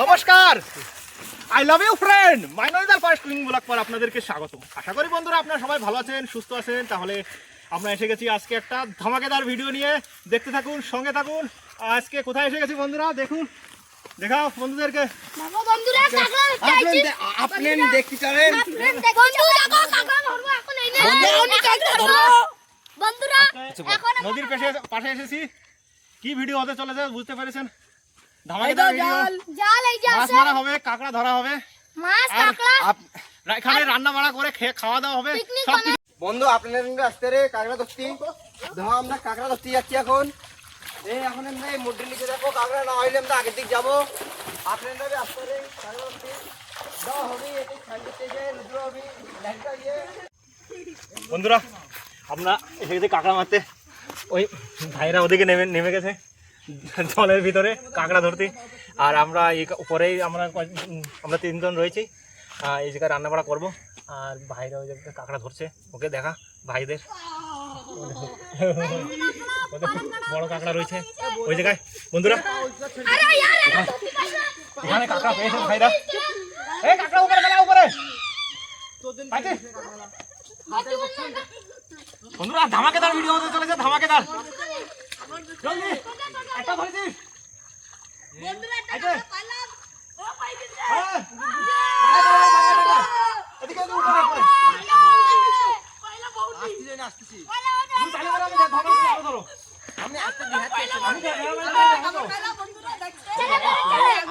নমস্কার, I love you friend, মাইনরিটার first ক্লিং ব্লগ পর আপনাদেরকে স্বাগত। আশা করি বন্ধুরা আপনারা সবাই ভালো আছেন, সুস্থ আছেন। তাহলে আমরা এসে গেছি আজকে একটা ধামাকেদার ভিডিও নিয়ে, দেখতে থাকুন, সঙ্গে থাকুন। আজকে কোথায় এসে গেছি বন্ধুরা, দেখুন, দেখাও বন্ধুদেরকে। নদীর পাশে এসেছি, কি ভিডিও হতে চলেছে বুঝতে পেরেছেন। ধামাকেদার ভিডিও, মাছ মারা হবে, কাঁকড়া ধরা হবে, এখানে রান্না বাড়া করে খাওয়া দাওয়া হবে। বন্ধু আপনাদের আসতে রে কাঁকড়া ধরতে, ধর আমরা কাঁকড়া ধরতে যাচ্ছি এখন। এখন আমরা এই মোটর নিচে দেখো, কাঁকড়া না হইলে আমরা আগের দিক যাবো। আপনাদের আসতে রে কাঁকড়া ধরতে বন্ধুরা, আমরা এসে গেছি কাঁকড়া মারতে। ওই ভাইরা ওদিকে নেমে গেছে জলের ভিতরে কাঁকড়া ধরতে, আর আমরা এই উপরেই আমরা তিনজন রয়েছি। এই জায়গায় রান্না বাড়া করবো, আর ভাইরা ওই জায়গায় কাঁকড়া ধরছে। ওকে দেখা ভাইদের, বড় কাঁকড়া রয়েছে ওই জায়গায়। বন্ধুরা, এখানে কাঁকড়া পেয়েছে ভাইরা। এই কাঁকড়া উপরে গেলা, উপরে বন্ধুরা, ধামাকেদার ভিডিও হতে চলেছে, ধামাকেদার। জলদি একটা ধরেছিস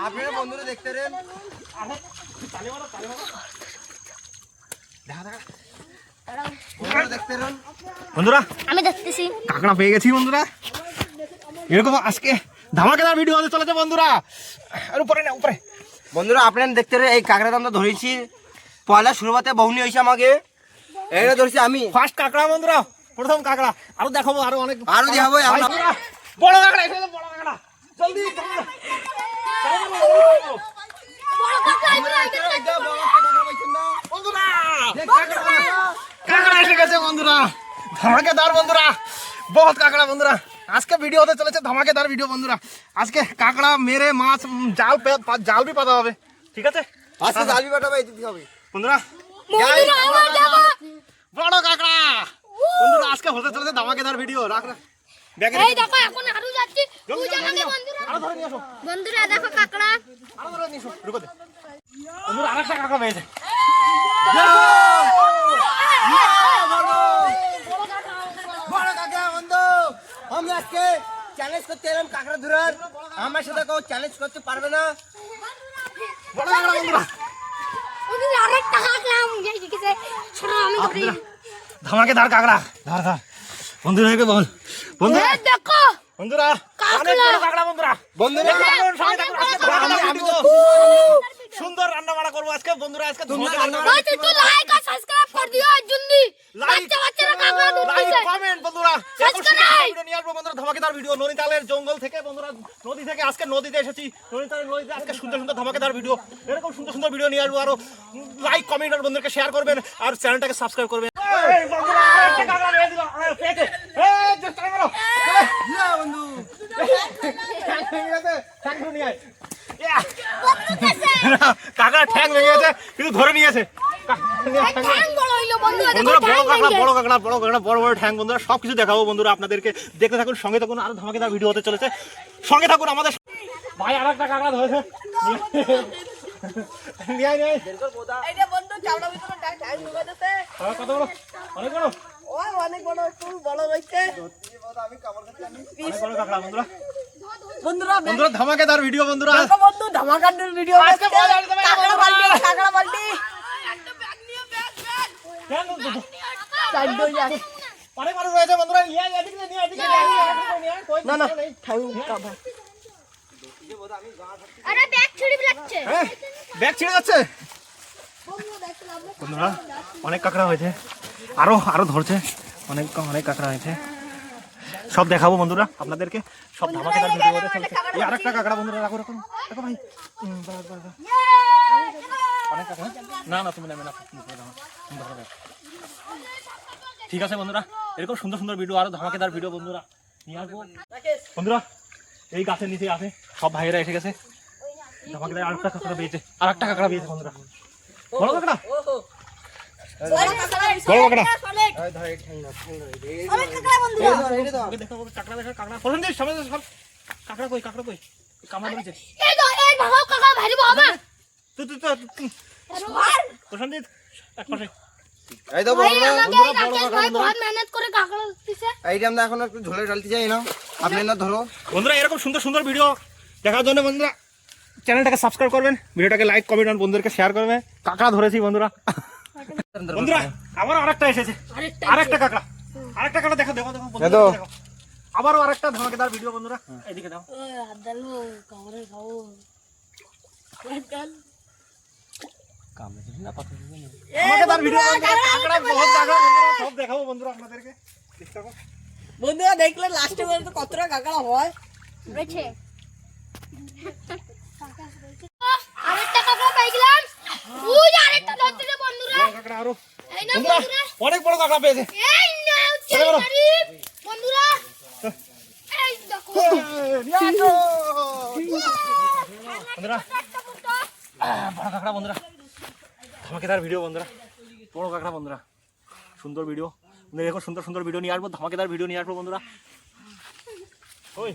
আপনারা বন্ধুরা দেখতে রেন। বন্ধুরা, আমি দেখতেছি কাঁকড়া পেয়ে গেছি বন্ধুরা। এরকম আজকে ধামাকেদার ভিডিও হতে চলেছে বন্ধুরা। আর উপরে না, উপরে বন্ধুরা আপনারা দেখতে রে, এই কাঁকড়াটা আমরা ধরেছি পয়লা শুরুতে বহুনি হয়েছে আমাকে। এইটা ধরেছি আমি ফার্স্ট কাঁকড়া বন্ধুরা, প্রথম কাঁকড়া। আরো দেখাবো, আরো অনেক আরো দেখাবো। বড় কাঁকড়া, এখানে বড় কাঁকড়া, জলদি বন্ধুরা, কাঁকড়া এসে গেছে বন্ধুরা, ধামাকেদার বন্ধুরা, বহুত কাঁকড়া বন্ধুরা। আজকে ভিডিও হতে চলেছে ধামাকেদার ভিডিও বন্ধুরা। আজকে কাঁকড়া মেরে মাছ জাল বি পাতা হবে, ঠিক আছে? আজকে জাল বি পাতা হবে বন্ধুরা, বড় কাঁকড়া বন্ধুরা। আজকে হতে চলেছে ধামাকেদার ভিডিও। রাখ রাখ, এই দেখো এখন আরো যাচ্ছি ওই জায়গাতে বন্ধুরা। আরো ধরে নিয়ে আসো বন্ধুরা, দেখো কাঁকড়া, আরো ধরে নিয়ে আসো। রুকো দে বন্ধুরা, আরেকটা কাঁকড়া পেয়েছে। বড় কাঁকড়া বন্ধু, আমি আজকে চ্যালেঞ্জ করতে এলাম কাঁকড়া ধরার। আমার সাথে কেউ চ্যালেঞ্জ করতে পারবে না। বড় কাঁকড়া বন্ধুরা, বন্ধুরা আরেকটা কাঁকড়া আমি গেছে ছোট, আমি ধরি। ধামাকেদার কাঁকড়া, ধর ধর বন্ধুরা, একে বল বন্ধুরা। এই দেখো বন্ধুরা, অনেক বড় কাঁকড়া বন্ধুরা। বন্ধুরা সুন্দর রান্না বাড়া করবো আজকে বন্ধুরা। আজকে ভাই তুই লাইক আর সাবস্ক্রাইব করে দিও জলদি। বাচ্চারা কাঁকড়া ধরছে, কমেন্ট বন্ধুরা। এরকম সুন্দর ভিডিও নিয়ে আসবো বন্ধুরা, ধামাকেদার ভিডিও। নদীতালের জঙ্গল থেকে বন্ধুরা, নদী থেকে আজকে নদীতে এসেছি। নদীতে আজকে সুন্দর সুন্দর ধামাকেদার ভিডিও, এরকম সুন্দর সুন্দর ভিডিও নিয়ে আসবো। আরো লাইক কমেন্ট আর বন্ধুদেরকে শেয়ার করবেন, আর চ্যানেলটাকে সাবস্ক্রাইব করবেন। কাঁকড়া ঠ্যাং ভেঙে গেছে, কিন্তু ধরে নিয়েছে বন্ধুরা। বড় কাঁকড়া, বড় বড় ঠ্যাং বন্ধুরা। সবকিছু দেখাবো বন্ধুরা আপনাদেরকে, দেখতে থাকুন, সঙ্গে থাকুন। আরো ধামাকেদার ভিডিও হতে চলেছে, সঙ্গে থাকুন আমাদের। ভাই আর একটা কাঁকড়া ধরেছে, কত বড়? অনেক বড়, অনেক বড় রয়েছে কাঁকড়া বন্ধুরা। বন্ধুরা, ধামাকেদার ভিডিও বন্ধুরা, ধামাকার ভিডিও। অনেক মানুষ রয়েছে বন্ধুরা। না না আরে ব্যাগ ছিড়ে লাগছে, ব্যাগ ছিঁড়ে যাচ্ছে বন্ধুরা। অনেক কাঁকড়া হয়েছে, আরো আরো ধরছে, অনেক অনেক কাঁকড়া হয়েছে। সব দেখাবো বন্ধুরা আপনাদেরকে, সব ধামাকেদার ভিডিও হতে চলেছে। এই আরেকটা কাঁকড়া বন্ধুরা, রাখো রাখো রাখো ভাই। অনেক কাঁকড়া, না না তুমি নেবে না, ঠিক আছে বন্ধুরা। এরকম সুন্দর সুন্দর ভিডিও, আরো ধামাকেদার ভিডিও বন্ধুরা নিয়ে আসবো বন্ধুরা। এই গাছের নিচে আছে, সব ভাইয়েরা এসে গেছে। আমাকে আরেকটা কাঁকড়া পেয়েছে, আরেকটা কাঁকড়া পেয়েছে বন্ধুরা। বড় কাঁকড়া, বড় কাঁকড়া। এই ধর, এই ঠ্যাং ধর, ঠ্যাং ধর, এই অনেক কাঁকড়া বন্ধুরা। ধর, এই ধর। ওকে দেখো, ওকে কাঁকড়া দেখো, কাঁকড়া। প্রশান্ত সামনে সব কাঁকড়া কই, কাঁকড়া কই? কামড় ধরেছে। এই তো এই ভাগো কাকা ভাই বাবা। তুই প্রশান্ত এক পাশে। এই তো ভাই বন্ধুরা, আমাকে এই রাকেশ ভাই বহুত মেহনত করে কাঁকড়া দিছে। এইটা আমরা এখন একটু ঝোলে ঢালতে যাই না, আপনি না ধরো। বন্ধুরা এরকম সুন্দর সুন্দর ভিডিও দেখার জন্য বন্ধুরা চ্যানেলটাকে সাবস্ক্রাইব করবেন, ভিডিওটাকে লাইক কমেন্ট আর বন্ধুদেরকে শেয়ার করবেন। কাঁকড়া ধরেছি বন্ধুরা। বন্ধুরা আবার আরেকটা এসেছে, আরেকটা কাঁকড়া, আরেকটা কাঁকড়া দেখো দেখো দেখো বন্ধুরা, দেখো। দেখো। আবারও আরেকটা ধামাকেদার ভিডিও বন্ধুরা, এদিকে দাও। ওই হাত দালো কামড়ে খাও। ধামাকেদার ভিডিও বন্ধুরা, কাঁকড়া বহুত কাঁকড়া বন্ধুরা, সব দেখাবো বন্ধুরা আপনাদেরকে। দেখতে থাকো। বন্ধুরা দেখলে লাস্টে বলতে কতটা কাঁকড়া হয়। রয়েছে আরেকটা কাঁকড়া পাই গেলাম। ওই আরেকটা ধরতে দে বন্ধুরা। বড় কাঁকড়া আরো এই না বন্ধুরা, বন্ধুরা, অনেক বড় কাঁকড়া পেয়েছে। এই না চলে বলো। বন্ধুরা, এই দেখো বন্ধুরা বড় কাঁকড়া বন্ধুরা, ধামাকেদার ভিডিও বন্ধুরা, বড় কাঁকড়া বন্ধুরা, সুন্দর ভিডিও বন্ধুরা, এরকম সুন্দর সুন্দর ভিডিও নিয়ে আসবো, ধামাকেদার ভিডিও নিয়ে আসবো বন্ধুরা। ওই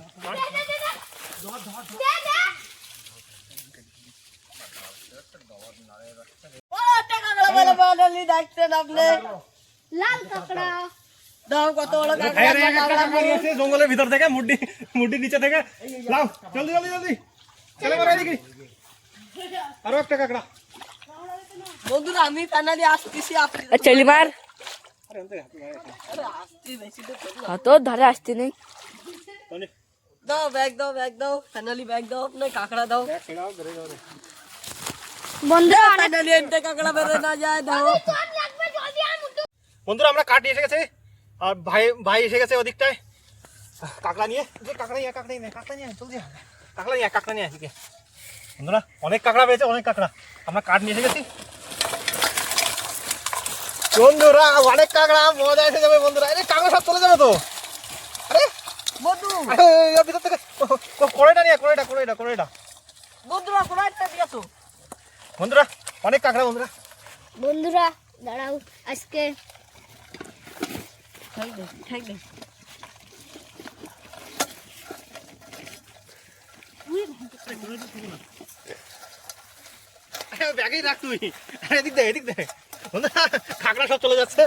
একটা কাঁকড়া বলে বানালি দেখছেন আপনি। লাল কাঁকড়া। দাও কত বড় কাঁকড়া। ভাইয়ারা এক একটা কাঁকড়া নিয়ে এসে জঙ্গলের ভিতর থেকে মুড্ডির নিচে থেকে লাও, জলদি জলদি জলদি চলে বড় এদিকে। আরো একটা কাঁকড়া। বন্ধুরা আমি ফাইনালি আসতেছি আপনি চলি মার আরে অন্তে আসতে বেশি তো তোর ধরে আসতে নেই। দাও ব্যাগ দাও ফাইনালি ব্যাগ দাও আপনি কাঁকড়া দাও বন্ধুরা ফাইনালি এতে কাঁকড়া বেরো না যায় দাও। তোর লাগবে জলদি আর মুটু। বন্ধুরা আমরা কাঠ নিয়ে এসে গেছে, আর ভাই ভাই এসে গেছে ওদিকটায় কাঁকড়া নিয়ে। যে কাঁকড়া নিয়ে জলদি কাঁকড়া নিয়ে এদিকে। বন্ধুরা অনেক কাঁকড়া পেয়েছে, অনেক কাঁকড়া। আমরা কাঠ নিয়ে এসে গেছি বন্ধুরা, অনেক কাঁকড়া, মজা এসে যাবে বন্ধুরা। আরে কাঁকড়া সব চলে যাবে তো। আরে বন্ধু আরে এর ভিতর থেকে কড়াইটা নিয়ে, কড়াইটা বন্ধুরা কোন একটা দিয়েছো। বন্ধুরা অনেক কাঁকড়া বন্ধুরা। বন্ধুরা দাঁড়াও, আজকে ঠিক দে ব্যাগেই রাখ তুই। আরে এদিক দে বন্ধুরা, কাঁকড়া সব চলে যাচ্ছে।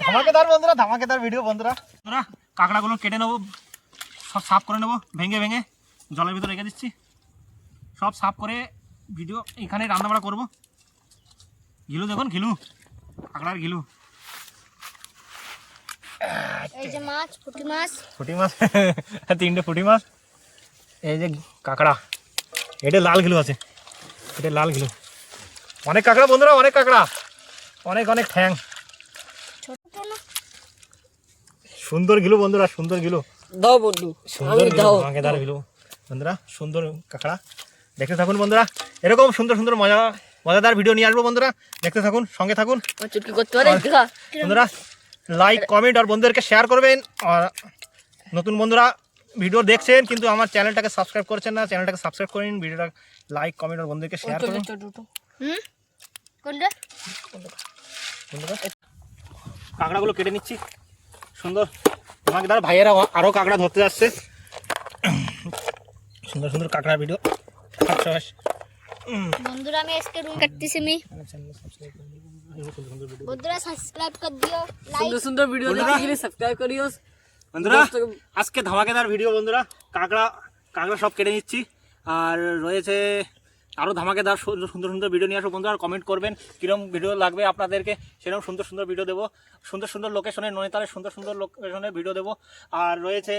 ধামাকেদার বন্ধুরা, ধামাকেদার ভিডিও বন্ধুরা। বন্ধুরা কাঁকড়াগুলো কেটে নেবো, সব সাফ করে নেবো, ভেঙে ভেঙে জলের ভিতরে রেখে দিচ্ছি। সব সাফ করে ভিডিও এখানে রান্নাবাড়া করবো। ঘিলু দেখুন, ঘিলু, কাঁকড়ার ঘিলু। এই যে মাছ, পুঁটি মাছ। পুঁটি মাছ, 3টে পুঁটি মাছ। এই যে কাঁকড়া, এটা লাল ঘিলু আছে, এটা লাল ঘিলু। অনেক কাঁকড়া বন্ধুরা, অনেক কাঁকড়া, অনেক অনেক ঠ্যাং। ছোট না সুন্দর ঘিলু বন্ধুরা, সুন্দর ঘিলু, দাও বন্ধু সুন্দর আমি দাও ধামাকেদার ঘিলু বন্ধুরা, সুন্দর কাঁকড়া। দেখতে থাকুন বন্ধুরা, এরকম সুন্দর সুন্দর মজাদার ভিডিও নিয়ে আসবো বন্ধুরা। দেখতে থাকুন, সঙ্গে থাকুন চুটকি করতে পারে দেখা বন্ধুরা। লাইক কমেন্ট আর বন্ধুদেরকে শেয়ার করবেন। আর নতুন বন্ধুরা ভিডিও দেখছেন কিন্তু আমার চ্যানেলটাকে সাবস্ক্রাইব করছেন না, চ্যানেলটাকে সাবস্ক্রাইব করে নিন, ভিডিওটা লাইক কমেন্ট আর বন্ধুদেরকে শেয়ার করুন কোনটা? বন্ধুরা। কাঁকড়াগুলো কেটে নিচ্ছি সুন্দর। আমাকে দাঁড়া, ভাইয়েরা আরও কাঁকড়া ধরতে যাচ্ছে। সুন্দর সুন্দর কাঁকড়া ভিডিও। বন্ধুরা আমি আজকে রুম কাটতেছি আমি। বন্ধুরা সাবস্ক্রাইব করে দিও, লাইক। সুন্দর সুন্দর ভিডিও বন্ধুরা। দেখতে গেলে সাবস্ক্রাইব করিও বন্ধুরা আজকে ধামাকেদার ভিডিও বন্ধুরা। কাঁকড়া সব কেটে নিচ্ছি, আর রয়েছে আরও ধামাকেদার সুন্দর সুন্দর ভিডিও নিয়ে আসবো বন্ধুরা। আর কমেন্ট করবেন কীরকম ভিডিও লাগবে আপনাদেরকে, সেরকম সুন্দর সুন্দর ভিডিও দেবো। সুন্দর সুন্দর লোকেশনে, নৈনিতালের সুন্দর সুন্দর লোকেশনে ভিডিও দেবো। আর রয়েছে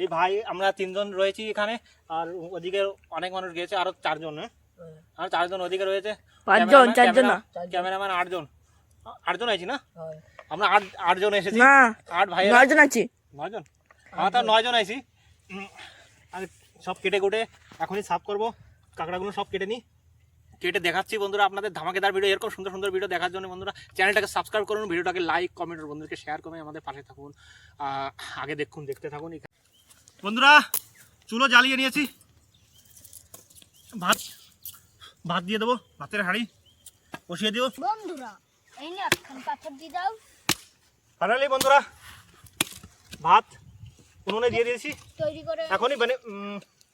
এই ভাই, আমরা 3জন রয়েছি এখানে, আর ওদিকে অনেক মানুষ গিয়েছে, আরও 4জন। আর 4জন ওদিকে রয়েছে, 5জন, 4জন না, ক্যামেরাম্যান 8জন আছি না আমরা, 8জন এসেছি। না 8 ভাই, 9জন আছি। 9জন, আমরা তার 9জন আইছি। আর সব কেটে কুটে এখনই সাফ করবো, কাঁকড়াগুলো সব কেটে নিই। কেটে দেখাচ্ছি বন্ধুরা আপনাদের ধামাকেদার ভিডিও। এরকম সুন্দর সুন্দর ভিডিও দেখার জন্য বন্ধুরা চ্যানেলটাকে সাবস্ক্রাইব করুন, ভিডিওটাকে লাইক কমেন্ট আর বন্ধুদেরকে শেয়ার করুন, আমাদের পাশে থাকুন। আগে দেখতে থাকুন। বন্ধুরা চুলো জ্বালিয়ে নিয়েছি, ভাত দিয়ে দেবো, ভাতের হাঁড়ি বসিয়ে দিও। বন্ধুরা এই নিয়ে একখান পাথর দিয়ে দাও। ফাইনালি বন্ধুরা ভাত উনুনে দিয়ে দিয়েছি, তৈরি করে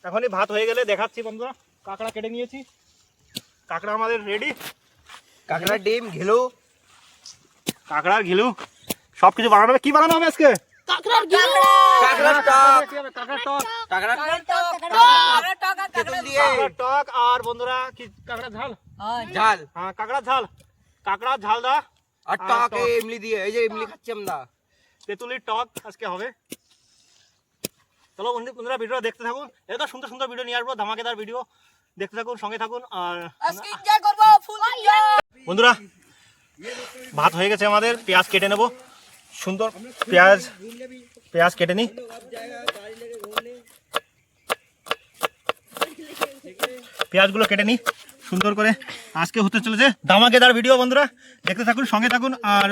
এখনই ভাত হয়ে গেলে দেখাচ্ছি বন্ধুরা। কাঁকড়া কেটে নিয়েছি, কাঁকড়া আমাদের রেডি। কাঁকড়া, ডিম, ঘিলু, কাঁকড়ার ঘিলু সব কিছু বানানো হবে। কি বানানো হবে আজকে? কাঁকড়ার ঘিলু, কাঁকড়ার টক, কাঁকড়ার টক, কাঁকড়ার তেঁতুল দিয়ে কাঁকড়ার টক আর বন্ধুরা কি কাঁকড়া ঝাল, ঝাল হ্যাঁ কাঁকড়া ঝাল দা আর টক ইমলি দিয়ে। এই যে ইমলি খাচ্ছি আমরা, তেঁতুলির টক আজকে হবে। চলো বন্ধুরা ভিডিও দেখতে থাকুন, এটা সুন্দর সুন্দর ভিডিও নিয়ে আসবো, ধামাকেদার ভিডিও দেখতে থাকুন, সঙ্গে থাকুন। আর আজকে এনজয় করব ফুল এনজয়। বন্ধুরা ভাত হয়ে গেছে আমাদের, পেঁয়াজ কেটে নেব সুন্দর। পেঁয়াজ কেটে নিই। পেঁয়াজগুলো কেটে নিই সুন্দর করে। আজকে হতে চলেছে ধামাকেদার ভিডিও, বন্ধুরা দেখতে থাকুন, সঙ্গে থাকুন। আর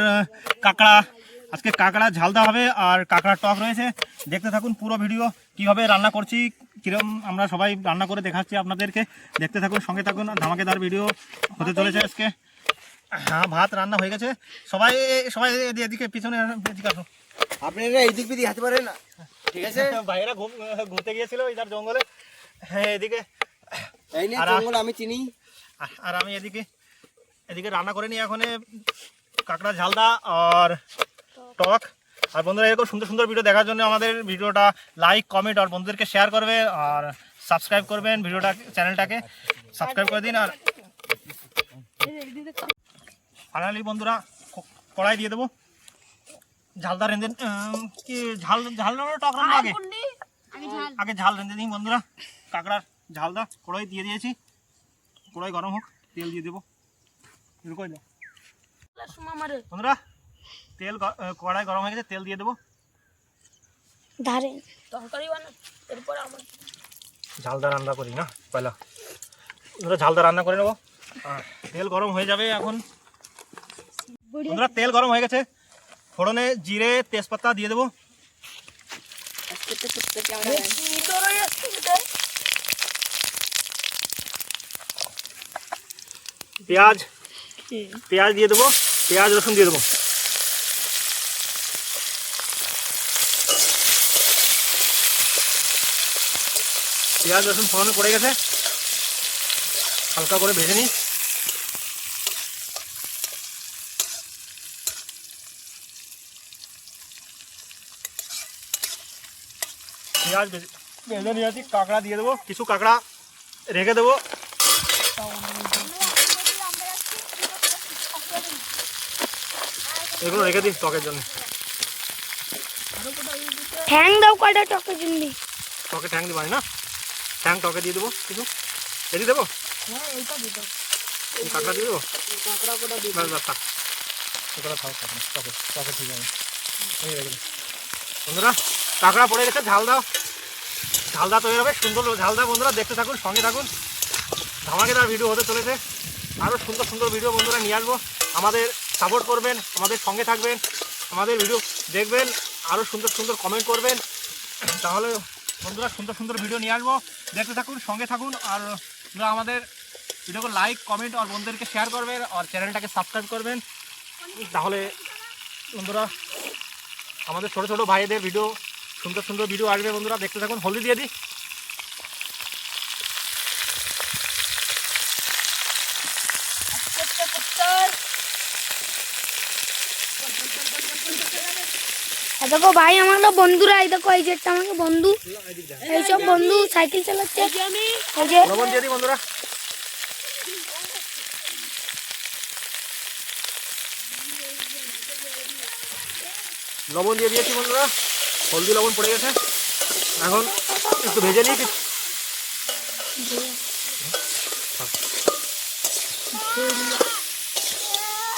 আজকে কাঁকড়া ঝাল দেওয়া হবে আর কাঁকড়ার টক রয়েছে, দেখতে থাকুন পুরো ভিডিও। কীভাবে রান্না করছি, কিরম আমরা সবাই রান্না করে দেখাচ্ছি আপনাদেরকে, দেখতে থাকুন, সঙ্গে থাকুন। ধামাকেদার ভিডিও হতে চলেছে আজকে। হ্যাঁ ভাত রান্না হয়ে গেছে, সবাই এদিকে পিছনে এদিকে আসো। আপনারা এই দিক দিয়ে হাতে পারেন না, ঠিক আছে? ভাইয়েরা ঘুরতে গিয়েছিল ইধার জঙ্গলে, হ্যাঁ এদিকে এই নিয়ে জঙ্গল আমি চিনি। আর আমি এদিকে রান্না করে নিই এখন কাঁকড়া ঝালদা আর টক। আর বন্ধুরা এরকম সুন্দর সুন্দর ভিডিও দেখার জন্য আমাদের ভিডিওটা লাইক কমেন্ট আর বন্ধুদেরকে শেয়ার করবে আর সাবস্ক্রাইব করবেন, ভিডিওটা চ্যানেলটাকে সাবস্ক্রাইব করে দিন। আর ফাইনালি বন্ধুরা কড়াই দিয়ে দেবো, ঝালদা রেঁধে কি ঝাল টক রান্না আগে ঝাল রেঁধে দিই বন্ধুরা। কাঁকড়ার ঝালদা কড়াই দিয়ে দিয়েছি, কড়াই গরম হোক, তেল দিয়ে দেবো। বন্ধুরা কড়াই গরম হয়ে গেছে, তেল দিয়ে দেবো। ধারে তরকারি বানা, এরপর আমার ঝালদা রান্না করি না পয়লা, বন্ধুরা ঝালদা রান্না করে নেবো। তেল গরম হয়ে যাবে এখন বন্ধুরা। তেল গরম হয়ে গেছে, ফোড়নে জিরে তেজপাতা দিয়ে দেবো। পেঁয়াজ দিয়ে দেবো, পেঁয়াজ রসুন দিয়ে দেবো। পেঁয়াজ রসুন ফোড়নে পড়ে গেছে, হালকা করে ভেজে নিই। পেঁয়াজ ভেজে নিয়ে আসি, কাঁকড়া দিয়ে দেবো, কিছু কাঁকড়া রেখে দেবো। এগুলো রেখে দিই টকের জন্য। ঠ্যাং দাও কয়টা টকের জন্য। টকে ঠ্যাং দিবাই না, ঠ্যাং টকে দিয়ে দেবো কিছু। এটি দেবো, কাঁকড়া দিয়ে দেবো, টকে ঠিক আছে। বন্ধুরা কাঁকড়া পড়ে গেছে, ঝালদা তৈরি হবে, সুন্দর ঝালদা। বন্ধুরা দেখতে থাকুন, সঙ্গে থাকুন, ধামাকেদার ভিডিও হতে চলেছে। আরও সুন্দর সুন্দর ভিডিও বন্ধুরা নিয়ে আসবো, আমাদের সাপোর্ট করবেন, আমাদের সঙ্গে থাকবেন, আমাদের ভিডিও দেখবেন, আরও সুন্দর সুন্দর কমেন্ট করবেন। তাহলে বন্ধুরা সুন্দর সুন্দর ভিডিও নিয়ে আসবো, দেখতে থাকুন, সঙ্গে থাকুন। আর আমাদের ভিডিওকে লাইক কমেন্ট আর বন্ধুদেরকে শেয়ার করবেন আর চ্যানেলটাকে সাবস্ক্রাইব করবেন। তাহলে বন্ধুরা আমাদের ছোটো ছোটো ভাইদের ভিডিও, সুন্দর সুন্দর ভিডিও আসবে বন্ধুরা, দেখতে থাকুন। হলদি দিয়ে দিই, দেখো ভাই আমার বন্ধুরা, এই দেখো এই যে একটা আমাকে বন্ধু, এইসব বন্ধু সাইকেল চালাচ্ছে। এই যে লবণ দিয়ে দিই বন্ধুরা, লবণ দিয়ে দিয়েছি বন্ধুরা, হলদি লবণ পড়ে গেছে। এখন একটু ভেজে নিই।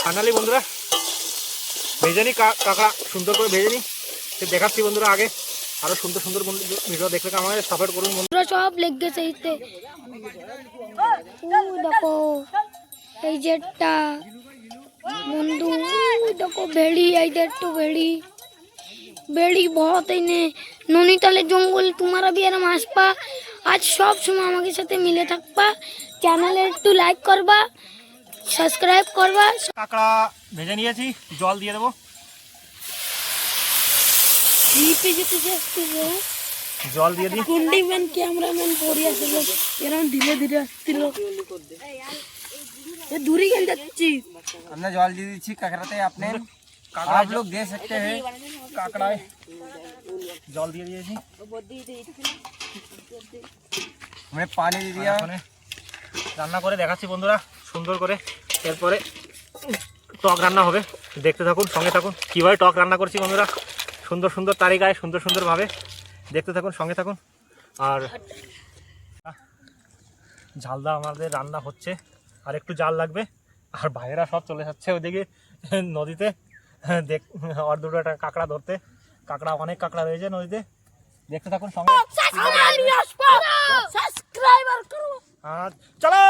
ফাইনালি বন্ধুরা ভেজে নিই কাঁকড়া, সুন্দর করে ভেজে নিই, দেখাচ্ছি বন্ধুরা। আগে আরো সুন্দর সুন্দর ভিডিও দেখলে আমাদের সাপোর্ট করুন বন্ধুরা। বন্ধুরা সব লেগে গেছে এইতে। দেখো এই যেটা বন্ধু, দেখো भेड़ी आई देख तो भेड़ी बहुत ही ने ননিতালের জঙ্গল। তোমারা भी এরম আসবা, আজ সব সময় আমাদের সাথে মিলে থাকবা। চ্যানেলে একটু লাইক করবা, সাবস্ক্রাইব করবা। কাঁকড়া ভেজে নিয়েছি, জল দিয়ে দেবো। জল দিয়ে দিই। কুন্ডিম্যান ক্যামেরাম্যান পড়ে আসছিল, এরকম ধীরে ধীরে আসছিল, দূরে গেল যাচ্ছি। हमने जल दे दी काकराते अपने, आप लोग दे सकते हैं। কাঁকড়ায় জল দিয়ে দিয়েছি, हमने पानी दे दिया। এখানে রান্না করে দেখাচ্ছি বন্ধুরা সুন্দর করে। এরপরে টক রান্না হবে, দেখতে থাকুন, সঙ্গে থাকুন কীভাবে টক রান্না করছি বন্ধুরা। সুন্দর সুন্দর তালিকায় সুন্দর সুন্দরভাবে দেখতে থাকুন, সঙ্গে থাকুন। আর ঝালদা আমাদের রান্না হচ্ছে, আর একটু জাল লাগবে। আর ভাইয়েরা সব চলে যাচ্ছে ওইদিকে নদীতে দেখ আর দুটো একটা কাঁকড়া ধরতে। কাঁকড়া, অনেক কাঁকড়া রয়েছে নদীতে, দেখতে থাকুন সঙ্গে। আর চলো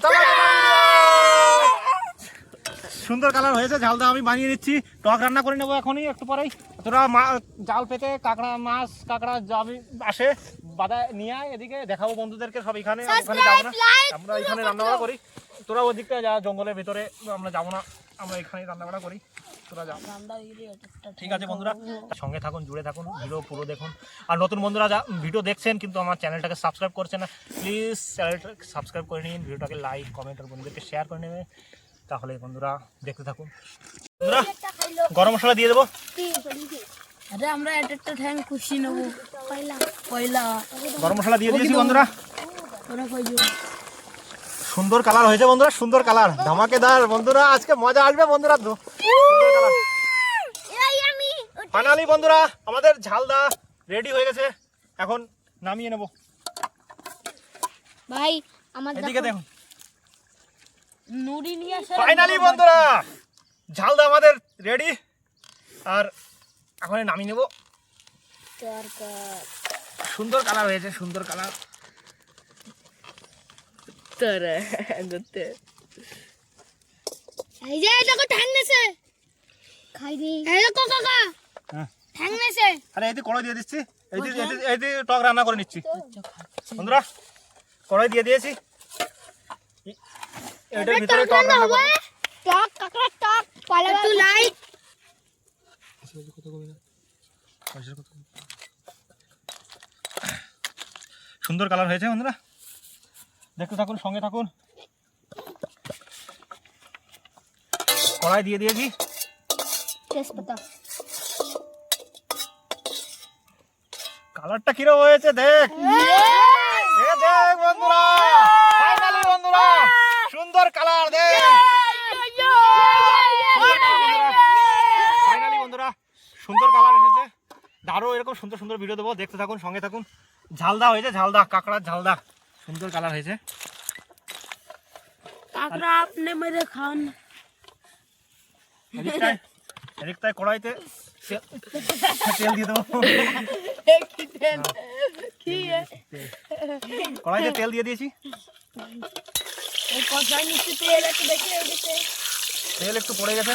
চলো। সুন্দর কালার হয়েছে, ঝালদা আমি বানিয়ে নিচ্ছি। টক রান্না করে নেবো এখনই, একটু পরেই। তোরা জাল পেতে কাঁকড়া মাছ কাঁকড়া যাবি আসে বাদা নিয়ে আয়, এদিকে দেখাবো বন্ধুদেরকে সব। এখানে ওখানে যাবো না, আমরা এখানে রান্না বাড়া করি। তোরা ওই দিকটা যা, জঙ্গলের ভিতরে আমরা যাবো না, আমরা এখানে রান্না বাড়া করি, তোরা যা। ঠিক আছে বন্ধুরা, সঙ্গে থাকুন, জুড়ে থাকুন, ভিডিও পুরো দেখুন। আর নতুন বন্ধুরা যা ভিডিও দেখছেন কিন্তু আমার চ্যানেলটাকে সাবস্ক্রাইব করছে না, প্লিজ চ্যানেলটাকে সাবস্ক্রাইব করে নিন, ভিডিওটাকে লাইক কমেন্ট আর বন্ধুদেরকে শেয়ার করে নেবে। তাহলে বন্ধুরা দেখতে থাকুন। বন্ধুরা গরম মশলা দিয়ে দেবো। আরে আমরা একটা ঠ্যাং খুশি নেবো পয়লা। গরম মশলা দিয়ে দিয়েছি বন্ধুরা। ওরা কইছো সুন্দর কালার হয়েছে বন্ধুরা, সুন্দর কালার, ধামাকেদার বন্ধুরা। আজকে মজা আসবে বন্ধুরা। সুন্দর কালার ফাইনালি বন্ধুরা আমাদের ঝালদা রেডি হয়ে গেছে, এখন নামিয়ে নেব। ভাই আমার এদিকে দেখুন, নুড়ি নিয়ে আসে। ফাইনালি বন্ধুরা ঝালদা আমাদের রেডি, আর এখন নামিয়ে নেব। সুন্দর কালার হয়েছে, সুন্দর কালার। এই যে দেখো ঠ্যাং নেছে, খাই দি। এই দেখো কাকা হ্যাঁ ঠ্যাং নেছে। আরে এই যে কড়াই দিয়ে দিচ্ছি, এই যে টক রান্না করে নিচ্ছি বন্ধুরা। কড়াই দিয়ে দিয়েছি, এটার ভিতরে টক রান্না করব। টক কাকড়া টক পালা একটু লাইট। সুন্দর কালার হয়েছে বন্ধুরা, দেখতে থাকুন, সঙ্গে থাকুন। কড়াই দিয়ে দিয়েছি, তেজপাতা। কালারটা কিরকম হয়েছে দেখ, দেখ বন্ধুরা। ফাইনালি বন্ধুরা সুন্দর কালার, দেখ ফাইনালি বন্ধুরা সুন্দর কালার এসেছে। আরো এরকম সুন্দর সুন্দর ভিডিও দেবো, দেখতে থাকুন, সঙ্গে থাকুন। ঝালদা হয়েছে, ঝালদা কাঁকড়ার ঝালদা, সুন্দর কালার হয়েছে। কাকড়া আপনি মেরে খান। এদিকটায় কড়াইতে তেল দিয়ে দেবো, কড়াইতে তেল দিয়ে দিয়েছি। তেল একটু পড়ে গেছে,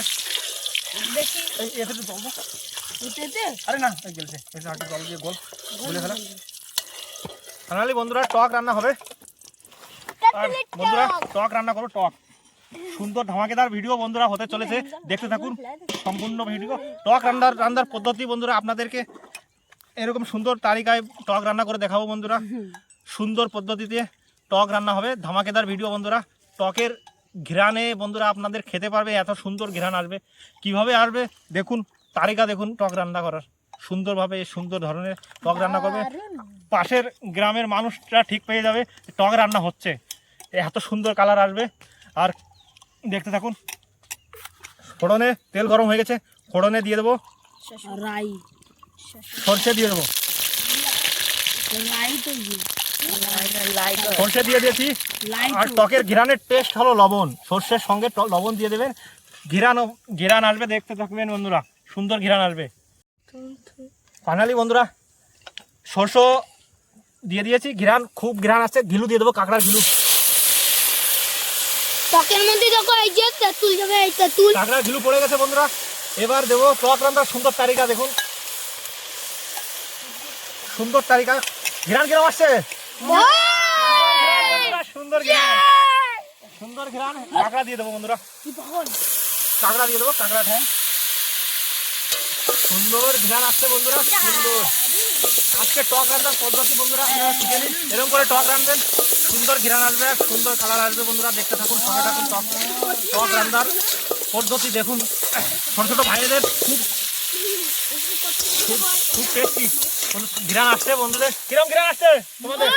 এতে একটু জল দাও। আরে না গেলছে, এসে হাঁটু জল দিয়ে গোল গুলে ফেলা। ফাইনালি বন্ধুরা টক রান্না হবে। আর বন্ধুরা টক রান্না করো, টক সুন্দর ধামাকেদার ভিডিও বন্ধুরা হতে চলেছে, দেখতে থাকুন সম্পূর্ণ ভিডিও। টক রান্নার পদ্ধতি বন্ধুরা আপনাদেরকে এরকম সুন্দর তালিকায় টক রান্না করে দেখাবো বন্ধুরা। সুন্দর পদ্ধতিতে টক রান্না হবে, ধামাকেদার ভিডিও বন্ধুরা। টকের ঘ্রাণে বন্ধুরা আপনাদের খেতে পারবে, এত সুন্দর ঘ্রাণ আসবে। কিভাবে আসবে দেখুন, তালিকা দেখুন টক রান্না করার। সুন্দরভাবে সুন্দর ধরনের টক রান্না করবে, পাশের গ্রামের মানুষরা ঠিক পেয়ে যাবে টক রান্না হচ্ছে, এত সুন্দর কালার আসবে। আর দেখতে থাকুন। ফোড়নে তেল গরম হয়ে গেছে, ফোড়নে দিয়ে দেবো রাই, সরষে দিয়ে দেবো, রাই তো সরষে দিয়ে দিয়েছি। আর টকের ঘিরানের টেস্ট হলো লবণ, সরষের সঙ্গে লবণ দিয়ে দেবেন, ঘিরান আসবে, দেখতে থাকবেন বন্ধুরা, সুন্দর ঘিরান আসবে। ফাইনালি বন্ধুরা সরষে দিয়ে দিয়েছি, ঘিরান খুব ঘিরান আসছে। ঘিলু দিয়ে দেবো, কাঁকড়ার ঘিলু। টকের মধ্যে দেখো এই যে তেঁতুল যাবে, এই তেঁতুল কাঁকড়ার ঘিলু পড়ে গেছে বন্ধুরা। এবার দেবো টক রান্নার সুন্দর তালিকা। দেখুন সুন্দর তালিকা, ঘিরান কিরম আসছে? সুন্দর ঘিরান, সুন্দর ঘিরান। কাঁকড়া দিয়ে দেবো বন্ধুরা, কাঁকড়া দিয়ে দেবো, কাঁকড়া ঠ্যাং। সুন্দর ঘিরান আসছে বন্ধুরা, সুন্দর। আজকে টক রান্নার পদ্ধতি বন্ধুরা আপনারা শিখে নিন, এরকম করে টক রাঁধবেন, সুন্দর ঘিরান আসবে, সুন্দর কালার আসবে বন্ধুরা। দেখতে থাকুন, সঙ্গে থাকুন। টক রান্নার পদ্ধতি দেখুন, ছোট ছোট ভাইদের খুব খুব খুব টেস্টি ঘিরান আসছে বন্ধুদের। কিরম ঘিরান আসছে তোমাদের?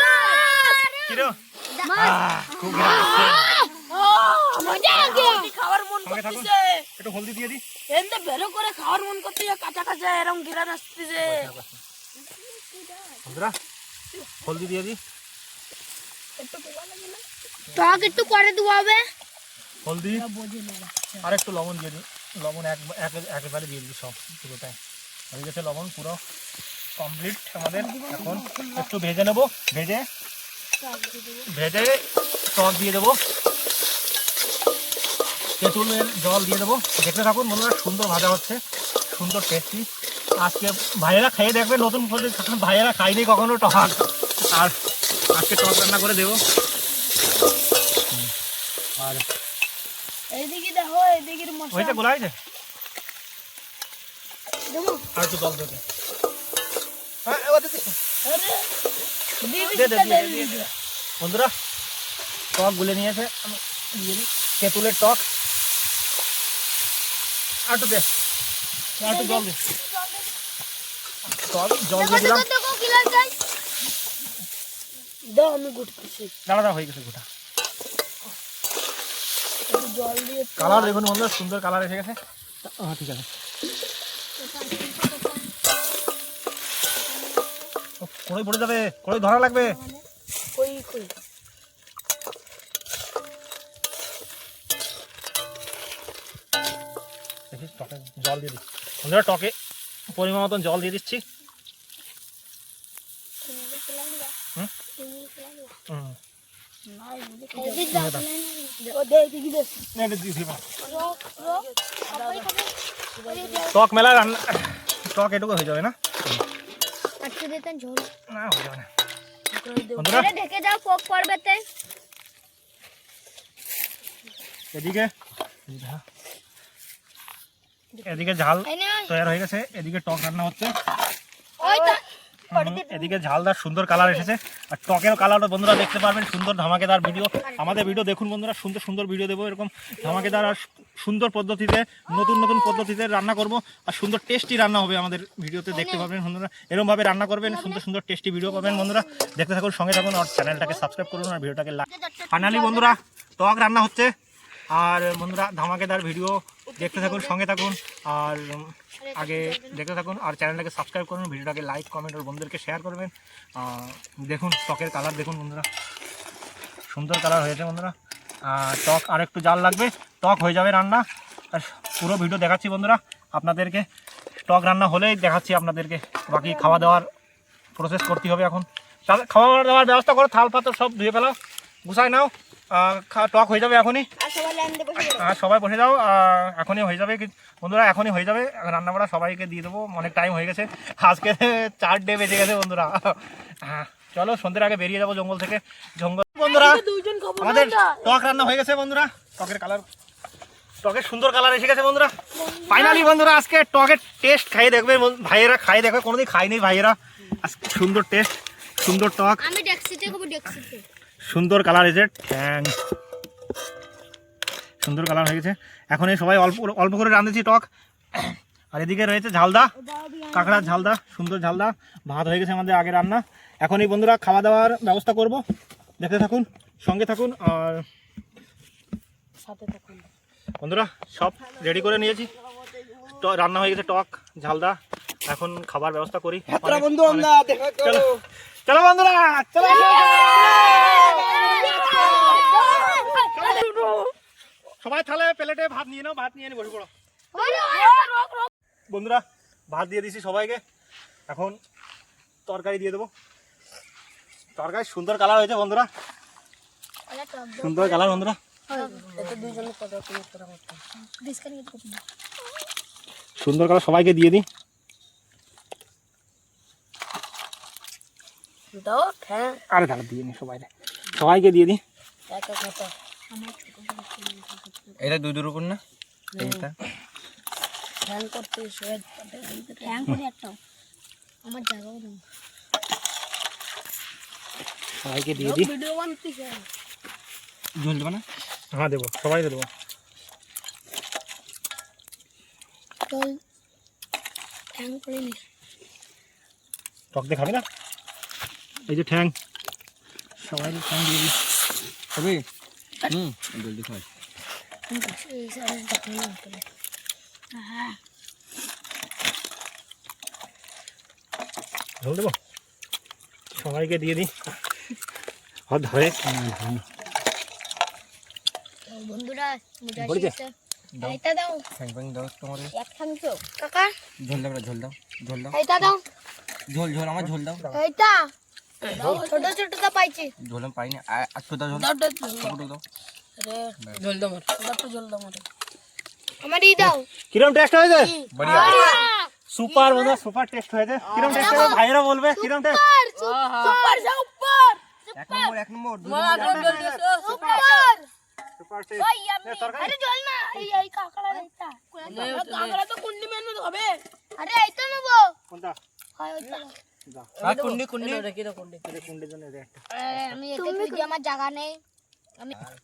কিরম? খুব ঘিরান আসছে। খাওয়ার মন সঙ্গে থাকুন, করতেছে, একটু হলদি দিয়ে দিই। এমনি বেরো করে খাওয়ার মন করতেছে, কাঁচা কাঁচা এরকম ঘিরান আসতেছে। বন্ধুরা হলদি দিয়ে দিই, টক একটু পরে ধোয়াবে। হলদি আর একটু লবণ দিয়ে দিই। লবণ একেবারে দিয়ে দিই, সব পুরোটাই হয়ে গেছে। লবণ পুরো কমপ্লিট আমাদের। এখন একটু ভেজে নেবো, ভেজে টক দিয়ে দেবো, তেঁতুলের জল দিয়ে দেবো। দেখতে থাকুন বন্ধুরা, সুন্দর ভাজা হচ্ছে, সুন্দর টেস্টি। আজকে ভাইয়েরা খেয়ে দেখবে, নতুন ভাইয়েরা খাইনি কখনো টক, আর আজকে টক রান্না করে দেবো। আর এইদিকে দেখো, এইদিকের মশলা ওইটা গোলা হয়েছে, আর একটু জল দেবে। বন্ধুরা টক গুলে নিয়েছে, আমি দিয়ে দিই তেঁতুলের টক। আর একটু দে, আর একটু জল দে, জল দিয়ে দিলাম। দেখো কি লাগছে, দাও, আমি গুটতেছি। দাঁড়া হয়ে গেছে গোটা। জল দিয়ে কালার দেখুন বন্ধুরা, সুন্দর কালার এসে গেছে। ঠিক আছে, কড়াই পড়ে যাবে, কড়াই ধরা লাগবে। কই কই দেখিস টকে জল দিয়ে দিই বন্ধুরা, টকে পরিমাণ মতন জল দিয়ে দিচ্ছি। টক মেলা রান্না, টক এটুকু হয়ে যাবে না? আটকে দিতেন ঝোল। না হয়ে যাবে না বন্ধুরা। এটা ঢেকে যাও, পোক পড়বেতে। এদিকে এদিকে ঝাল তৈরি হয়ে গেছে, এদিকে টক রান্না হচ্ছে। ওই তো এদিকে ঝালদার সুন্দর কালার এসেছে, আর টকের কালারটা বন্ধুরা দেখতে পারবেন। সুন্দর ধামাকেদার ভিডিও, আমাদের ভিডিও দেখুন বন্ধুরা, সুন্দর সুন্দর ভিডিও দেবো এরকম ধামাকেদার আর সুন্দর পদ্ধতিতে, নতুন নতুন পদ্ধতিতে রান্না করব, আর সুন্দর টেস্টি রান্না হবে আমাদের ভিডিওতে দেখতে পাবেন বন্ধুরা। এরকমভাবে রান্না করবেন, সুন্দর সুন্দর টেস্টি ভিডিও পাবেন বন্ধুরা। দেখতে থাকুন, সঙ্গে থাকুন, আর চ্যানেলটাকে সাবস্ক্রাইব করুন, আর ভিডিওটাকে লাইক। ফাইনালি বন্ধুরা টক রান্না হচ্ছে, আর বন্ধুরা ধামাকেদার ভিডিও দেখতে থাকুন, সঙ্গে থাকুন, আর আগে দেখতে থাকুন, আর চ্যানেলটাকে সাবস্ক্রাইব করুন, ভিডিওটাকে লাইক কমেন্ট আর বন্ধুদেরকে শেয়ার করবেন। দেখুন টকের কালার দেখুন বন্ধুরা, সুন্দর কালার হয়েছে বন্ধুরা। টক আর একটু জাল লাগবে, টক হয়ে যাবে রান্না। আর পুরো ভিডিও দেখাচ্ছি বন্ধুরা আপনাদেরকে, টক রান্না হলেই দেখাচ্ছি আপনাদেরকে। বাকি খাওয়া দাওয়ার প্রসেস করতে হবে এখন। খাওয়া দাওয়ার ব্যবস্থা করো, থাল পাত্র সব ধুয়ে ফেলাও, গুছাই নাও। টক হয়ে যাবে এখনই, আর সবাই বসে যাও, এখনই হয়ে যাবে বন্ধুরা, এখনই হয়ে যাবে রান্না বাড়া। সবাইকে দিয়ে দেবো, অনেক টাইম হয়ে গেছে, আজকে 4 বেজে গেছে বন্ধুরা। চলো সন্ধ্যের আগে বেরিয়ে যাবো জঙ্গল থেকে। জঙ্গল বন্ধুরা আমাদের টক রান্না হয়ে গেছে বন্ধুরা, টকের কালার, টকের সুন্দর কালার এসে গেছে বন্ধুরা। ফাইনালি বন্ধুরা আজকে টকের টেস্ট খাইয়ে দেখবে ভাইয়েরা, খাইয়ে দেখবে, কোনোদিন খাইনি ভাইয়েরা। আজকে সুন্দর টেস্ট, সুন্দর টক, আমি ডেক্সিতে খাবো, ডেক্সিতে। সুন্দর কালার এসে ঠ্যাং, সুন্দর কালার হয়ে গেছে। এখন এই সবাই অল্প অল্প করে রাঁধেছি টক। আর এদিকে রয়েছে ঝালদা, কাঁকড়ার ঝালদা, সুন্দর ঝালদা। ভাত হয়ে গেছে আমাদের আগে রান্না। এখনই বন্ধুরা খাওয়া দাওয়ার ব্যবস্থা করব, দেখতে থাকুন, সঙ্গে থাকুন। আর সাথে থাকুন বন্ধুরা সব রেডি করে নিয়েছি, রান্না হয়ে গেছে টক ঝালদা। এখন খাবার ব্যবস্থা করি বন্ধু, আমরা দেখা চলো চলো বন্ধুরা, চলো সবাই থালে প্লেটে ভাত নিয়ে নাও, ভাত নিয়ে বসে পড়ো বন্ধুরা। ভাত দিয়ে দিছি সবাইকে, এখন তরকারি দিয়ে দেবো। তরকারি সুন্দর কালার হয়েছে বন্ধুরা, সুন্দর কালার বন্ধুরা। সুন্দর কালার, সবাইকে দিয়ে দিই। দাও হ্যাঁ আরে দাঁড়া, দিয়ে নি সবাইকে দিয়ে দিই। একা কথা এটা দুই দুই রকম না এইটা ফ্যান করতে সবাই হ্যাং করে একটাও আমার জায়গাও দাও। সবাইকে দিয়ে দিই। ভিডিও বানতেছে ঝোল দেবো না? হ্যাঁ দেবো, সবাইকে দেবো। চল হ্যাং করে নি। টক দিয়ে খাবি না? এই যে ঠ্যাং, সবাইকে ঠ্যাং দিয়ে দিই। খাবি? জলদি খাই। এই সাইজ দেখো না করে। হ্যাঁ ঝোল দেবো, সবাইকে দিয়ে দিই। হাত ধরে বন্ধুরা মজা বলেছে? আসছে। এইটা দাও ফ্যাং ফ্যাং দাও তোমার। এক খামছো কাকা, ঝোল দাও, ঝোল দাও, ঝোল দাও, এইটা দাও, ঝোল ঝোল আমার ঝোল দাও। এইটা ছোট ছোট তো পাইছি। ঝোল আমি পাইনি, আর ছোট ঝোল দাও দাও ছোট দাও। জল দাও মত দাও জল দাও মত আমার এই দাও। কিরম টেস্ট হয়েছে? বড়িয়া। সুপার বন্ধুরা, সুপার টেস্ট হয়েছে। কিরম টেস্ট হয়েছে ভাইরা বলবে কিরম টেস্ট। সুপার সুপার এক নম্বর, এক নম্বর, দুই মালা নম্বর। জল দিছো সুপার। Super test. ওই আমি আরে জল না, এই কাকড়া এইটা। আমরা তো কুন্ডি মেনু হবে আরে এইটা নেবো। কোনটা? হয় ওইটা। আর কুন্ডি কুন্ডি রেখে দাও কুন্ডি এটা কুন্ডের জন্য এটা একটা। আমি এতে খুঁজে আমার জায়গা নেই।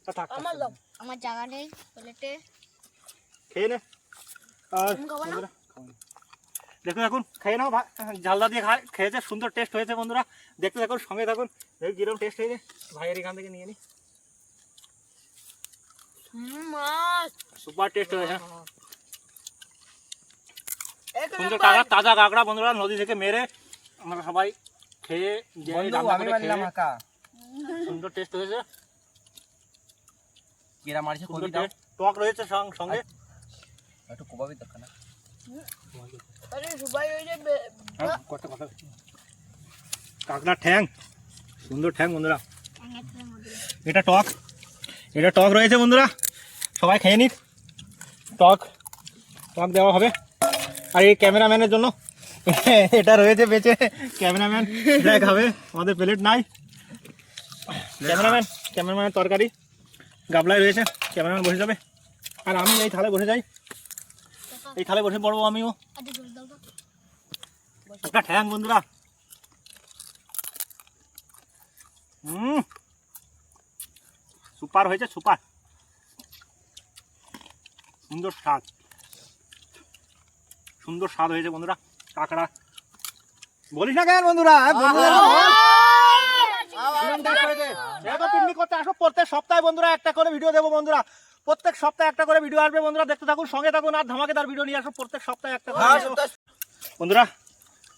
তা থাক, আমার দাও আমার জায়গা নেই প্লেটে। খেয়ে নে। আর বন্ধুরা, দেখো এখন খেয়ে নাও। ঝালদা দিয়ে খেয়েছে, সুন্দর টেস্ট হয়েছে বন্ধুরা। দেখতে থাকুন, সঙ্গে থাকুন, দেখি কিরম টেস্ট হয়েছে। ভাইয়ের এখান থেকে নিয়ে নি। মাছ সুপার টেস্ট হয়েছে। এক সুন্দর কাঁকড়া, তাজা কাঁকড়া বন্ধুরা, নদী থেকে মেরে আমরা সবাই খেয়ে যে বন্ধু রান্না আমি করে মারলাম খেয়ে হাকা। সুন্দর টেস্ট হয়েছে। কেরা মারছে সুন্দর কবি দাও। taste, টক রয়েছে সঙ্গে। একটু কবাবি দরকার না? আরে সবাই ওই যে কথা কাঁকড়া ঠ্যাং, সুন্দর ঠ্যাং বন্ধুরা। এটা টক, এটা টক রয়েছে বন্ধুরা, সবাই খেয়ে নিক। টক টক দেওয়া হবে। আর এই ক্যামেরাম্যানের জন্য এটা রয়েছে বেঁচে, ক্যামেরাম্যান এটা খাবে, আমাদের প্লেট নাই। ক্যামেরাম্যানের তরকারি গাবলায় রয়েছে, ক্যামেরাম্যান বসে যাবে। আর আমি এই থালে বসে যাই, এই থালে বসে পড়বো আমিও। আরে জল দাও তো। একটা ঠ্যাং বন্ধুরা। সুপার হয়েছে, সুপার। সুন্দর স্বাদ, সুন্দর স্বাদ হয়েছে বন্ধুরা। কাঁকড়া বলিস না কেন বন্ধুরা, পিকনিক করতে আসো প্রত্যেক সপ্তাহে বন্ধুরা, একটা করে ভিডিও দেবো বন্ধুরা। প্রত্যেক সপ্তাহে একটা করে ভিডিও আসবে বন্ধুরা, দেখতে থাকুন, সঙ্গে থাকুন। আর ধামাকেদার ভিডিও নিয়ে আসো প্রত্যেক সপ্তাহে একটা করে বন্ধুরা।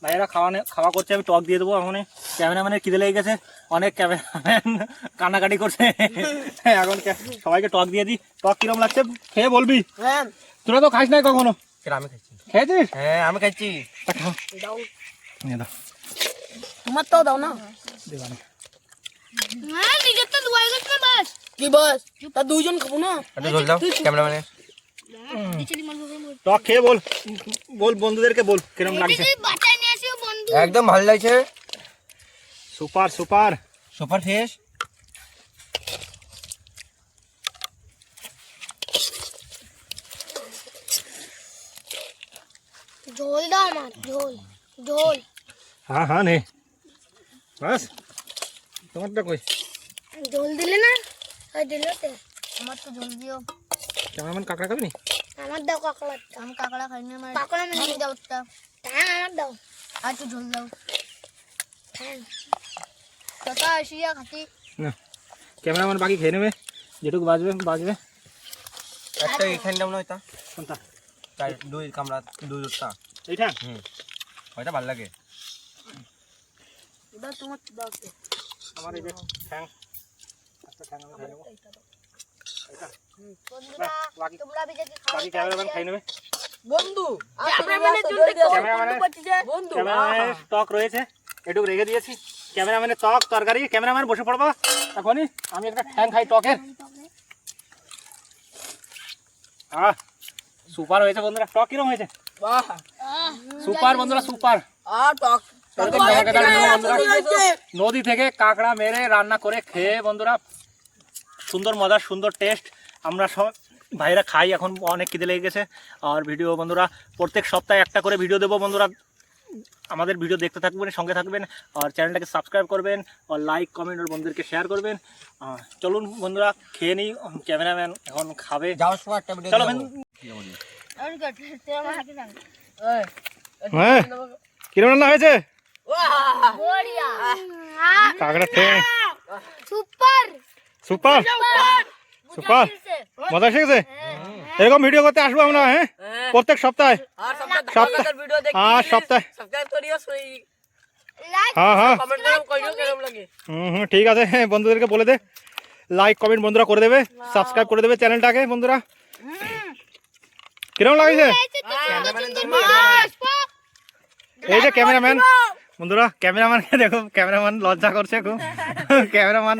ভাইয়েরা খাওয়া করছে, আমি টক দিয়ে দেবো। এখন ক্যামেরাম্যানের খিদে লেগে গেছে, অনেক ক্যামেরাম্যান কান্নাকাটি করছে। এখন সবাইকে টক দিয়ে দিই। টক কিরম লাগছে খেয়ে বলবি। হ্যাঁ তোরা তো খাস নাই কখনো। আমি খাইছি। খেয়েছিস? হ্যাঁ আমি খাইছি। দাও নিয়ে দাও, তোমার তো দাও না দেবা না। হ্যাঁ নিজের তো দুয়াই গেছ না বাস। কি বস তা দুইজন খাবো না একটু ঝোল দাও ক্যামেরাম্যানের। টক খেয়ে বল, বল বন্ধুদেরকে বল কিরম লাগছে। বাটায় নিয়ে আসিও বন্ধু। একদম ভালো লাগছে, সুপার সুপার। Super fresh. ঝোল দাও আমার, ঝোল ঝোল। হ্যাঁ হ্যাঁ নে বাস, তোমারটা কই? ঝোল দিলে না? ওই দিলে তো আমার তো ঝোল দিও। ক্যামেরাম্যান কাঁকড়া খাবি নি? আমার দাও কাকড়া। আমি কাকড়া খাই না, আমার কাকড়া মানে দাও একটা। হ্যাঁ আমার দাও, আর একটু ঝোল দাও। হ্যাঁ কথা আসিয়া খাতি। না, ক্যামেরাম্যান বাকি খেয়ে নেবে, যেটুকু বাজবে বাজবে। একটা এখানে দাও না ওইটা। কোনটা? তাই দুই কামড়া, দুই দুটা। এইটা ওইটা ভালো লাগে। এটা তোমার দাও তো। আমার এই যে ঠ্যাং, একটা ঠ্যাং আমি খাই নেবো। বন্ধুরা বাকি তোমরা বিজে কি খাও? বাকি ক্যামেরাম্যান খাই নেবে। বন্ধু ক্যামেরাম্যানের জন্য ক্যামেরাম্যানের বন্ধু ক্যামেরাম্যানের টক রয়েছে, এটুকু রেখে দিয়েছি। ক্যামেরাম্যানের টক তরকারি, ক্যামেরাম্যান বসে পড়বা এখনই, আমি একটা ঠ্যাং খাই টকের। সুপার হয়েছে বন্ধুরা, টক কিরকম হয়েছে? বাহ সুপার বন্ধুরা, সুপার। টক নদী থেকে কাঁকড়া মেরে রান্না করে খেয়ে বন্ধুরা সুন্দর মজার সুন্দর টেস্ট। আমরা সব ভাইরা খাই, এখন অনেক খিদে লেগে গেছে। আর ভিডিও বন্ধুরা প্রত্যেক সপ্তাহে একটা করে ভিডিও দেবো বন্ধুরা, আমাদের ভিডিও দেখতে থাকবেন, সঙ্গে থাকবেন। আর চ্যানেলটাকে সাবস্ক্রাইব করবেন, আর লাইক কমেন্ট আর বন্ধুদেরকে শেয়ার করবেন। চলুন বন্ধুরা খেয়ে নিই, ক্যামেরাম্যান এখন খাবে। যাওয়ার সময় একটা ভিডিও চলো হ্যাঁ, কিরকম রান্না হয়েছে? কাঁকড়া ঠ্যাং সুপার সুপার সুপার, মজা শিখেছে। এরকম ভিডিও করতে আসবো আমরা, হ্যাঁ প্রত্যেক সপ্তাহে। আর সপ্তাহে ভিডিও দেখি হ্যাঁ সপ্তাহে সাবস্ক্রাইব করিও, হ্যাঁ হ্যাঁ কমেন্ট করো কইও কেমন লাগে। হুম ঠিক আছে, হ্যাঁ বন্ধুদেরকে বলে দে লাইক কমেন্ট বন্ধুরা করে দেবে, সাবস্ক্রাইব করে দেবে চ্যানেলটাকে বন্ধুরা। কিরকম লাগছে? এই যে ক্যামেরাম্যান বন্ধুরা, ক্যামেরাম্যানকে দেখো, ক্যামেরাম্যান লজ্জা করছে খুব। ক্যামেরাম্যান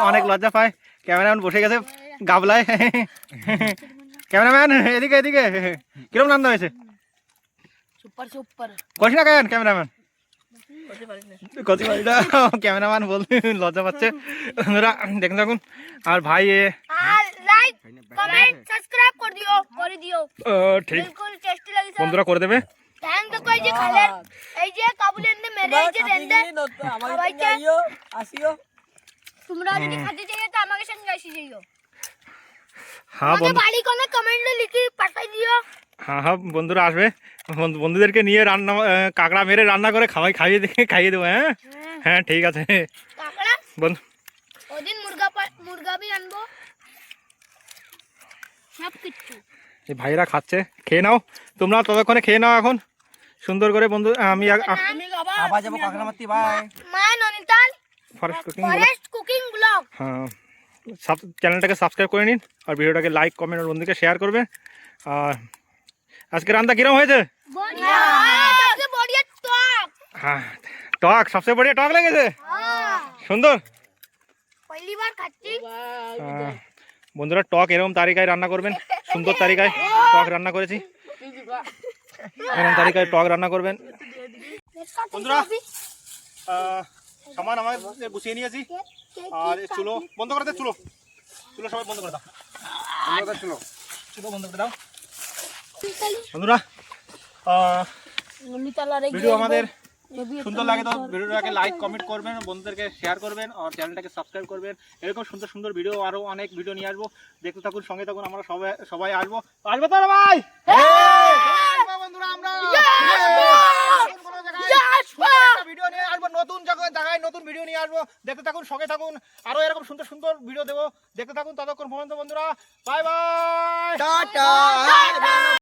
অনেক লজ্জা পায়। ক্যামেরাম্যান বসে গেছে গাবলায়। ক্যামেরাম্যান এদিকে এদিকে, কিরকম রান্না হয়েছে? সুপার সুপার কষি না কেন ক্যামেরাম্যান? ক্যামেরাম্যান বলতে লজ্জা পাচ্ছে বন্ধুরা, দেখুন থাকুন। আর ভাই আর লাইক কমেন্ট সাবস্ক্রাইব করে দিও ঠিক বিলকুল টেস্টি লাগিছে বন্ধুরা করে দেবে। থ্যাংক দেখো এই যে খালের এই যে কাবুলেন্দে মেরে এই যে রেন্দে আমাকে আইও আসিও। তোমরা যদি খাতে চাইও তো আমাকে সঙ্গে আসি যাইও। হ্যাঁ আমাদের বাড়ি কোনে কমেন্টে লিখে পাঠাই দিও। হ্যাঁ হ্যাঁ বন্ধুরা আসবে, বন্ধুদেরকে নিয়ে রান্না কাঁকড়া মেরে রান্না করে খাইয়ে দেবো। হ্যাঁ হ্যাঁ ঠিক আছে কাকড়া বন্ধু। ওদিন মুরগা भी আনবো, সব কিছু। এই ভাইরা খাচ্ছে, খেয়ে নাও তোমরা, ততক্ষণে খেয়ে নাও এখন সুন্দর করে বন্ধু। আমি আবার যাবো কাঁকড়া মারতে, বাই। মা Nainital forest cooking forest cooking blog. হ্যাঁ চ্যানেলটাকে সাবস্ক্রাইব করে নিন, আর ভিডিওটাকে লাইক কমেন্ট আর বন্ধুকে শেয়ার করবে। আর আজকে রান্না কিরম হয়েছে? বড়িয়া সবচেয়ে বড়িয়া টক। হ্যাঁ টক, সবচেয়ে বড়িয়া টক লেগেছে, হ্যাঁ সুন্দর। পহলি বার খাচ্ছি। বন্ধুরা টক এরকম তারিকায় রান্না করবেন, সুন্দর তারিকায় টক রান্না করেছি, এরকম তারিকায় টক রান্না করবেন বন্ধুরা। সামান আমাদের গুছিয়ে নিয়েছি, আর চুলো বন্ধ করে দে, চুলো চুলো সবাই বন্ধ করে দাও, চুলো বন্ধ করে দাও বন্ধুরা। ননিতাল আর ভিডিও আমাদের সুন্দর লাগে তো ভিডিওটাকে লাইক কমেন্ট করবেন, বন্ধুদেরকে শেয়ার করবেন, আর চ্যানেলটাকে সাবস্ক্রাইব করবেন। এরকম সুন্দর সুন্দর ভিডিও, আরো অনেক ভিডিও নিয়ে আসবো, দেখতে থাকুন, সঙ্গে থাকুন। আমরা সবাই আসবো তো রে ভাই, বন্ধুরা আমরা ভিডিও নিয়ে আসবো, নতুন জায়গায় নতুন ভিডিও নিয়ে আসবো, দেখতে থাকুন, সঙ্গে থাকুন। আরো এরকম সুন্দর সুন্দর ভিডিও দেবো, দেখতে থাকুন। ততক্ষণ পর্যন্ত বন্ধুরা বাই বাই, টাটা।